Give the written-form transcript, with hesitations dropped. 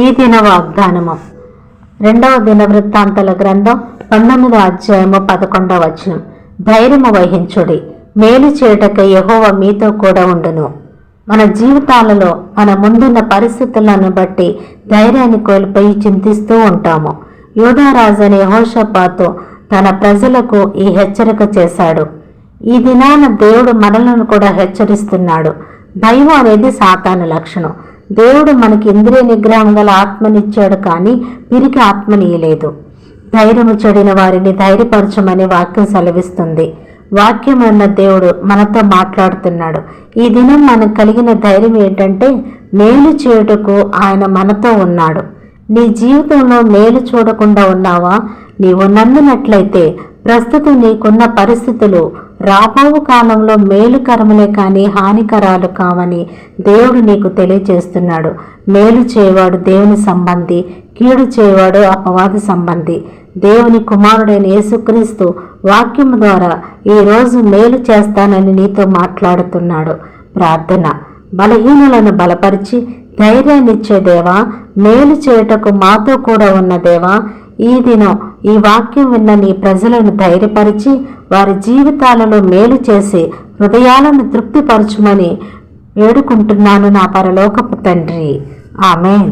ఈ దిన వాగ్దానము 2వ దినవృత్తాంతాల గ్రంథం 19వ అధ్యాయము 11వ వచనం. ధైర్యము వహించుడి, మేలు చేయుటకై యెహోవా మీతో కూడా ఉండును. మన జీవితాలలో మన ముందున్న పరిస్థితులను బట్టి ధైర్యాన్ని కోల్పోయి చింతిస్తూ ఉంటాము. యూదారాజు అనే యెహోషాపాతు తన ప్రజలకు ఈ హెచ్చరిక చేశాడు. ఈ దినాన దేవుడు మనలను కూడా హెచ్చరిస్తున్నాడు. భయం అనేది సాతాను లక్షణం. దేవుడు మనకి ఇంద్రియ నిగ్రహం గల ఆత్మనిచ్చాడు, కానీ పిరికి ఆత్మనియలేదు. ధైర్యము చెడిన వారిని ధైర్యపరచమని వాక్యం సెలవిస్తుంది. వాక్యం అన్న దేవుడు మనతో మాట్లాడుతున్నాడు. ఈ దినం మనకు కలిగిన ధైర్యం ఏంటంటే, మేలు చేయుటకు ఆయన మనతో ఉన్నాడు. నీ జీవితంలో మేలు చూడకుండా ఉన్నావా? నీవు నమ్మినట్లయితే ప్రస్తుతం నీకున్న పరిస్థితులు రాబో కాలంలో మేలుకరములే కానీ హానికరాలు కావని దేవుడు నీకు తెలియజేస్తున్నాడు. మేలు చేయవాడు దేవుని సంబంధి, కీడు చేయవాడు అపవాది సంబంధి. దేవుని కుమారుడైన యేసుక్రీస్తు వాక్యము ద్వారా ఈరోజు మేలు చేస్తానని నీతో మాట్లాడుతున్నాడు. ప్రార్థన. బలహీనులను బలపరిచి ధైర్యాన్నిచ్చే దేవా, మేలు చేయుటకు మాతో కూడా ఉన్న దేవా, ఈ దినం ఈ వాక్యం విన్న నీ ప్రజలను ధైర్యపరిచి వారి జీవితాలలో మేలు చేసి హృదయాలను తృప్తిపరచుమని వేడుకుంటున్నాను నా పరలోకపు తండ్రి. ఆమేన్.